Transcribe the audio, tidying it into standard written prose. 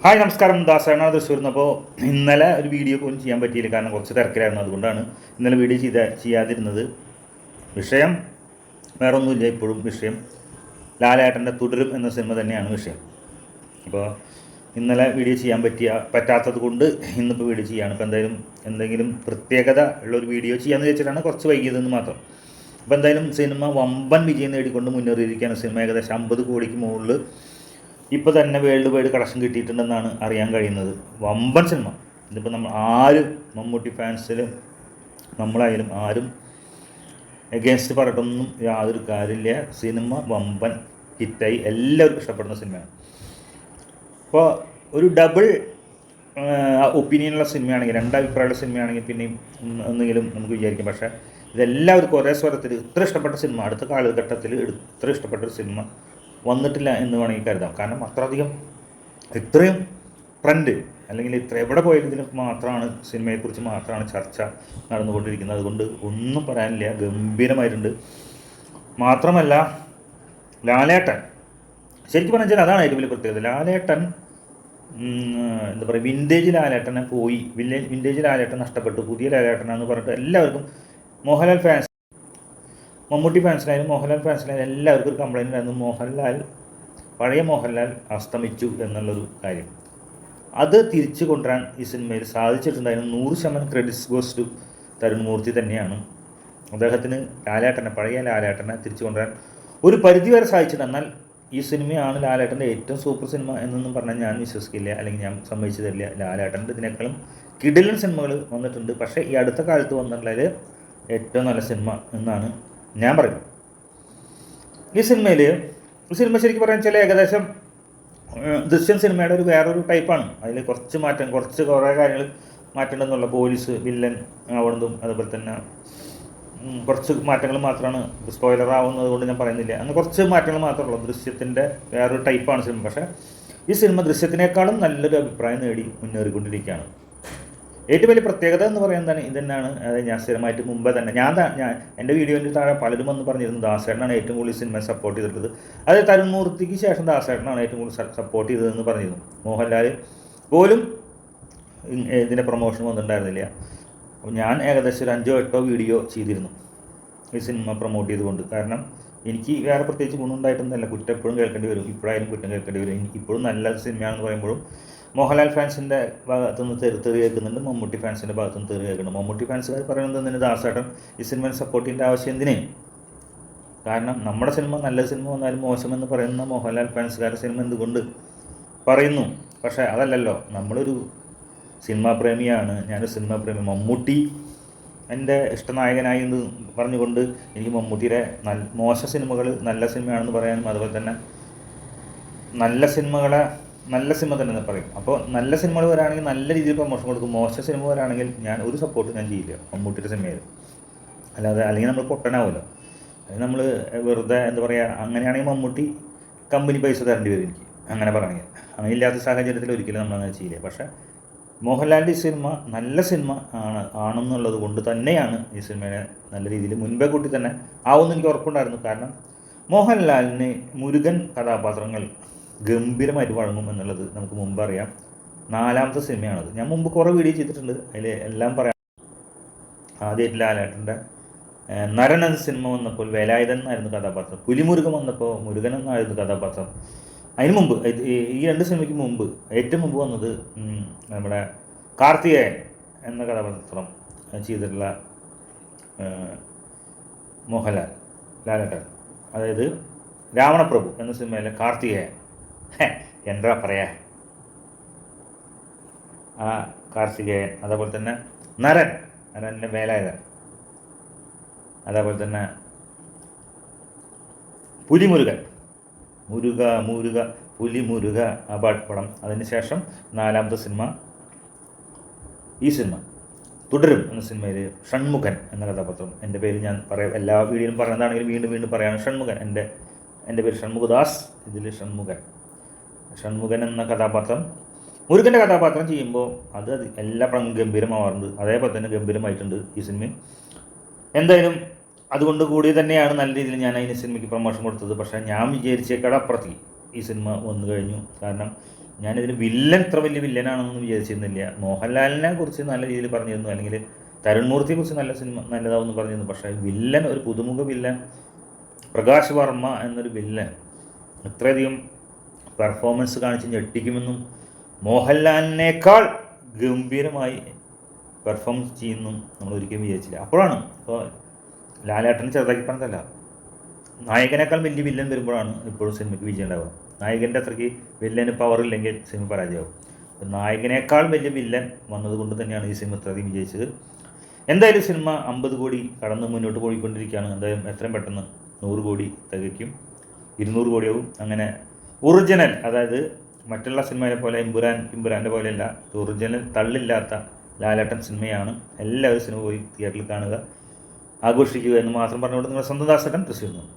Hi നമസ്കാരം, ദാസേണ തൃശ്ശൂർന്ന്. അപ്പോൾ ഇന്നലെ ഒരു വീഡിയോ പോലും ചെയ്യാൻ പറ്റിയില്ല, കാരണം കുറച്ച് തിരക്കിലായിരുന്നു. അതുകൊണ്ടാണ് ഇന്നലെ വീഡിയോ ചെയ്യാതിരുന്നത്. വിഷയം വേറൊന്നുമില്ല. ഇപ്പോഴും വിഷയം ലാലേട്ടൻ്റെ തുടരും എന്ന സിനിമ തന്നെയാണ് വിഷയം. അപ്പോൾ ഇന്നലെ വീഡിയോ ചെയ്യാൻ പറ്റാത്തത് കൊണ്ട് ഇന്നിപ്പോൾ വീഡിയോ ചെയ്യുകയാണ്. ഇപ്പോൾ എന്തെങ്കിലും പ്രത്യേകത ഉള്ളൊരു വീഡിയോ ചെയ്യാമെന്ന് വെച്ചിട്ടാണ് കുറച്ച് വൈകിയതെന്ന് മാത്രം. അപ്പോൾ എന്തായാലും സിനിമ വമ്പൻ വിജയം നേടിക്കൊണ്ട് മുന്നേറിയിരിക്കുകയാണ്. സിനിമ ഏകദേശം 50 കോടിക്ക് മുകളിൽ ഇപ്പോൾ തന്നെ വേൾഡ് വൈഡ് കളക്ഷൻ കിട്ടിയിട്ടുണ്ടെന്നാണ് അറിയാൻ കഴിയുന്നത്. വമ്പൻ സിനിമ. ഇതിപ്പോൾ നമ്മൾ ആരും, മമ്മൂട്ടി ഫാൻസിലും നമ്മളായാലും ആരും എഗെയിൻസ്റ്റ് പറഞ്ഞിട്ടൊന്നും യാതൊരു കാര്യമില്ല. സിനിമ വമ്പൻ ഹിറ്റായി, എല്ലാവർക്കും ഇഷ്ടപ്പെടുന്ന സിനിമയാണ്. അപ്പോൾ ഒരു ഡബിൾ ഒപ്പീനിയനുള്ള സിനിമയാണെങ്കിൽ, രണ്ടഭിപ്രായമുള്ള സിനിമയാണെങ്കിൽ പിന്നെയും എന്തെങ്കിലും നമുക്ക് വിചാരിക്കാം. പക്ഷേ ഇതെല്ലാവർക്കും ഒരേ സ്വരത്തിൽ ഇത്ര ഇഷ്ടപ്പെട്ട സിനിമ അടുത്ത കാലഘട്ടത്തിൽ ഇത്ര ഇഷ്ടപ്പെട്ടൊരു സിനിമ വന്നിട്ടില്ല എന്ന് വേണമെങ്കിൽ കരുതാം. കാരണം അത്രയധികം ഇത്രയും ട്രെൻഡ്, അല്ലെങ്കിൽ എവിടെ പോയാലും ഇതിന് മാത്രമാണ്, സിനിമയെക്കുറിച്ച് മാത്രമാണ് ചർച്ച നടന്നുകൊണ്ടിരിക്കുന്നത്. അതുകൊണ്ട് ഒന്നും പറയാനില്ല, ഗംഭീരമായിട്ടുണ്ട്. മാത്രമല്ല ലാലേട്ടൻ, ശരിക്കും പറഞ്ഞാൽ അതാണ് ഏറ്റവും വലിയ പ്രത്യേകത. ലാലേട്ടൻ എന്താ പറയുക, വിൻറ്റേജ് ലാലേട്ടനെ പോയി, വിൻറ്റേജ് ലാലേട്ടൻ നഷ്ടപ്പെട്ടു, പുതിയ ലാലേട്ടനാന്ന് പറഞ്ഞിട്ട് എല്ലാവർക്കും, മോഹൻലാൽ ഫാൻസ്, മമ്മൂട്ടി ഫാൻസിനായാലും മോഹൻലാൽ ഫാൻസിനായാലും എല്ലാവർക്കും ഒരു കംപ്ലയിൻ്റ് ആയിരുന്നു. പഴയ മോഹൻലാൽ അസ്തമിച്ചു എന്നുള്ളൊരു കാര്യം. അത് തിരിച്ചു കൊണ്ടുവരാൻ ഈ സിനിമയിൽ സാധിച്ചിട്ടുണ്ടായിരുന്നു. 100% ക്രെഡിറ്റ്സ് ഗോസ് ടു തരുൺ മൂർത്തി തന്നെയാണ്. അദ്ദേഹത്തിന് പഴയ ലാലേട്ടനെ തിരിച്ചു കൊണ്ടുവരാൻ ഒരു പരിധിവരെ സാധിച്ചിട്ടുണ്ട്. എന്നാൽ ഈ സിനിമയാണ് ലാലേട്ടൻ്റെ ഏറ്റവും സൂപ്പർ സിനിമ എന്നൊന്നും പറഞ്ഞാൽ ഞാൻ വിശ്വസിക്കില്ല, അല്ലെങ്കിൽ ഞാൻ സമ്മതിച്ചു തരില്ല. ലാലേട്ടൻ്റെ ഇതിനേക്കാളും കിടിലൻ സിനിമകൾ വന്നിട്ടുണ്ട്. പക്ഷേ ഈ അടുത്ത കാലത്ത് വന്നിട്ടുള്ളതിൽ ഏറ്റവും നല്ല സിനിമ എന്നാണ് ഞാൻ പറയും. ഈ സിനിമ ശരിക്കും പറയാൻ വെച്ചാൽ ഏകദേശം ദൃശ്യം സിനിമയുടെ വേറൊരു ടൈപ്പാണ്. അതിൽ കുറേ കാര്യങ്ങൾ മാറ്റേണ്ടെന്നുള്ള, പോലീസ് വില്ലൻ ആവുന്നതും അതുപോലെ തന്നെ കുറച്ച് മാറ്റങ്ങൾ മാത്രമാണ്. സ്പോയിലർ ആവുന്നത് കൊണ്ട് ഞാൻ പറയുന്നില്ല. അങ്ങനെ കുറച്ച് മാറ്റങ്ങൾ മാത്രമേ ഉള്ളൂ. ദൃശ്യത്തിൻ്റെ വേറൊരു ടൈപ്പാണ് സിനിമ. പക്ഷേ ഈ സിനിമ ദൃശ്യത്തിനേക്കാളും നല്ലൊരു അഭിപ്രായം നേടി മുന്നേറിക്കൊണ്ടിരിക്കുകയാണ്. ഏറ്റവും വലിയ പ്രത്യേകത എന്ന് പറയുന്നത് ഇതന്നെയാണ്. അതായത് ഞാൻ സ്ഥിരമായിട്ട് മുമ്പേ തന്നെ ഞാൻ എൻ്റെ വീഡിയോൻ്റെ താഴെ പലരും വന്ന് പറഞ്ഞിരുന്നു ദാസേട്ടനാണ് ഏറ്റവും കൂടുതൽ സിനിമ സപ്പോർട്ട് ചെയ്തിട്ടുള്ളത്. അതായത് തരുൺ മൂർത്തിക്ക് ശേഷം ദാസേട്ടനാണ് ഏറ്റവും കൂടുതൽ സപ്പോർട്ട് ചെയ്തതെന്ന് പറഞ്ഞിരുന്നു. മോഹൻലാൽ പോലും ഇതിൻ്റെ പ്രൊമോഷൻ വന്നിട്ടുണ്ടായിരുന്നില്ല. അപ്പോൾ ഞാൻ ഏകദേശം ഒരു 5-8 വീഡിയോ ചെയ്തിരുന്നു ഈ സിനിമ പ്രൊമോട്ട് ചെയ്തുകൊണ്ട്. കാരണം എനിക്ക് വേറെ പ്രത്യേകിച്ച് ഗുണമുണ്ടായിട്ടൊന്നുമല്ല. കുറ്റം എപ്പോഴും കേൾക്കേണ്ടി വരും, ഇപ്പോഴായാലും കുറ്റം കേൾക്കേണ്ടി വരും. ഇപ്പോഴും നല്ല സിനിമയാണെന്ന് പറയുമ്പോഴും മോഹൻലാൽ ഫാൻസിൻ്റെ ഭാഗത്തുനിന്ന് തെറി കേൾക്കുന്നുണ്ട്, മമ്മൂട്ടി ഫാൻസിൻ്റെ ഭാഗത്തുനിന്ന് തെറി കേൾക്കുന്നുണ്ട്. മമ്മൂട്ടി ഫാൻസുകാർ പറയുന്നത് എന്തിന് ദാസേട്ടൻ ഈ സിനിമയെ സപ്പോർട്ട് ചെയ്യേണ്ട ആവശ്യം എന്തിന്? കാരണം നമ്മുടെ സിനിമ നല്ല സിനിമ വന്നാലും മോശമെന്ന് പറയുന്ന മോഹൻലാൽ ഫാൻസുകാരുടെ സിനിമ എന്തുകൊണ്ട് പറയുന്നു? പക്ഷേ അതല്ലല്ലോ, നമ്മളൊരു സിനിമാ പ്രേമിയാണ്. ഞാനൊരു സിനിമാ പ്രേമി. മമ്മൂട്ടി എൻ്റെ ഇഷ്ടനായകനായി എന്ന് പറഞ്ഞുകൊണ്ട് എനിക്ക് മമ്മൂട്ടിയുടെ മോശ സിനിമകൾ നല്ല സിനിമയാണെന്ന് പറയാനും, അതുപോലെ തന്നെ നല്ല സിനിമ തന്നെ പറയും. അപ്പോൾ നല്ല സിനിമകൾ വരാണെങ്കിൽ നല്ല രീതിയിൽ പ്രൊമോഷൻ കൊടുക്കും. മോശം സിനിമ വരാണെങ്കിൽ ഒരു സപ്പോർട്ട് ഞാൻ ചെയ്യില്ല മമ്മൂട്ടിയുടെ സിനിമയിൽ. അല്ലെങ്കിൽ നമ്മൾ പൊട്ടനാവുമല്ലോ. നമ്മൾ വെറുതെ എന്താ പറയുക, അങ്ങനെയാണെങ്കിൽ മമ്മൂട്ടി കമ്പനി പൈസ തരേണ്ടി വരും എനിക്ക്, അങ്ങനെ പറയണമെങ്കിൽ. അങ്ങനെ ഇല്ലാത്ത സാഹചര്യത്തിൽ ഒരിക്കലും നമ്മളങ്ങനെ ചെയ്യില്ല. പക്ഷേ മോഹൻലാലിൻ്റെ ഈ സിനിമ നല്ല സിനിമ ആണെന്നുള്ളത് കൊണ്ട് തന്നെയാണ് ഈ സിനിമയെ നല്ല രീതിയിൽ മുൻപേ കൂട്ടി തന്നെ ആവുമെന്ന് എനിക്ക് ഉറപ്പുണ്ടായിരുന്നു. കാരണം മോഹൻലാലിന് മുരുകൻ കഥാപാത്രങ്ങൾ ഗംഭീരമായിട്ട് വഴങ്ങും എന്നുള്ളത് നമുക്ക് മുമ്പ് അറിയാം. 4ാമത്തെ സിനിമയാണത്. ഞാൻ മുമ്പ് കുറേ വീഡിയോ ചെയ്തിട്ടുണ്ട്, അതിൽ എല്ലാം പറയാം. ആദ്യമായിട്ട് ലാലേട്ടൻ്റെ നരൻ എന്ന സിനിമ വന്നപ്പോൾ വേലായുധൻ എന്നായിരുന്നു കഥാപാത്രം. പുലിമുരുകൻ വന്നപ്പോൾ മുരുകൻ എന്നായിരുന്നു കഥാപാത്രം. അതിന് മുമ്പ്, ഈ 2 സിനിമയ്ക്ക് മുമ്പ് ഏറ്റവും മുമ്പ് വന്നത് നമ്മുടെ കാർത്തികേയൻ എന്ന കഥാപാത്രം ചെയ്തിട്ടുള്ള ലാലേട്ടൻ, അതായത് രാവണപ്രഭു എന്ന സിനിമയിലെ കാർത്തികേയൻ. എന്താ പറയാ, ആ കാർത്തികേയൻ. അതേപോലെ തന്നെ നരൻ്റെ വേലായുധൻ. അതേപോലെ തന്നെ പുലിമുരുകൻ, പുലിമുരുക ആ പടം. അതിനുശേഷം 4ാമത്തെ സിനിമ ഈ സിനിമ തുടരും എന്ന സിനിമയിൽ ഷൺമുഖൻ എന്ന കഥാപാത്രം. എൻ്റെ പേര് ഞാൻ എല്ലാ വീഡിയോയിലും പറയുന്നതാണെങ്കിലും വീണ്ടും പറയാണ്. ഷൺമുഖൻ, എൻ്റെ പേര് ഷൺമുഖദാസ്. ഇതിൽ ഷൺമുഖൻ എന്ന കഥാപാത്രം, മുരുകൻ്റെ കഥാപാത്രം ചെയ്യുമ്പോൾ അത് എല്ലാപ്പോഴും ഗംഭീരമാവാറുണ്ട്. അതേപോലെ തന്നെ ഗംഭീരമായിട്ടുണ്ട് ഈ സിനിമ. എന്തായാലും അതുകൊണ്ട് കൂടി തന്നെയാണ് നല്ല രീതിയിൽ ഞാൻ അതിന് സിനിമയ്ക്ക് പ്രൊമോഷൻ കൊടുത്തത്. പക്ഷേ ഞാൻ വിചാരിച്ചേക്കാൾ അപ്പുറത്തേക്ക് ഈ സിനിമ വന്നു കഴിഞ്ഞു. കാരണം ഞാനിതിന് വില്ലൻ ഇത്ര വലിയ വില്ലനാണെന്നൊന്നും വിചാരിച്ചിരുന്നില്ല. മോഹൻലാലിനെ കുറിച്ച് നല്ല രീതിയിൽ പറഞ്ഞിരുന്നു, അല്ലെങ്കിൽ തരുൺമൂർത്തിയെ കുറിച്ച് നല്ല സിനിമ നല്ലതാവെന്ന് പറഞ്ഞിരുന്നു. പക്ഷേ വില്ലൻ, ഒരു പുതുമുഖ വില്ലൻ പ്രകാശ് വർമ്മ എന്നൊരു വില്ലൻ ഇത്രയധികം പെർഫോമൻസ് കാണിച്ച് ഞെട്ടിക്കുമെന്നും മോഹൻലാലിനേക്കാൾ ഗംഭീരമായി പെർഫോമൻസ് ചെയ്യുന്നു നമ്മൾ ഒരിക്കലും വിചാരിച്ചില്ല. അപ്പോഴാണ് ഇപ്പോൾ ലാലേട്ടൻ ചെറുതാക്കി പറഞ്ഞതല്ല, നായകനേക്കാൾ വലിയ വില്ലൻ വരുമ്പോഴാണ് ഇപ്പോഴും സിനിമയ്ക്ക് വിജയം ഉണ്ടാവുക. നായകൻ്റെ അത്രയ്ക്ക് വില്ലന് പവറില്ലെങ്കിൽ സിനിമ പരാജയമാവും. അപ്പോൾ നായകനേക്കാൾ വലിയ വില്ലൻ വന്നതുകൊണ്ട് തന്നെയാണ് ഈ സിനിമ ഇത്രയധികം വിജയിച്ചത്. എന്തായാലും സിനിമ 50 കോടി കടന്ന് മുന്നോട്ട് പോയിക്കൊണ്ടിരിക്കുകയാണ്. എന്തായാലും എത്രയും പെട്ടെന്ന് 100 കോടി തികയ്ക്കും, 200 കോടിയാവും. അങ്ങനെ ഒറിജിനൽ, അതായത് മറ്റുള്ള സിനിമയെ പോലെ ഇമ്പുരാൻ്റെ പോലെയല്ല, ഒറിജിനൽ തള്ളില്ലാത്ത ലാലേട്ടൻ സിനിമയാണ്. എല്ലാവരും സിനിമ പോയി തിയേറ്ററിൽ കാണുക, ആഘോഷിക്കുക എന്ന് മാത്രം പറഞ്ഞുകൊണ്ട് നിങ്ങളുടെ സ്വന്തം ദാസേട്ടൻ തൃശ്ശൂരിൽ നിന്ന്.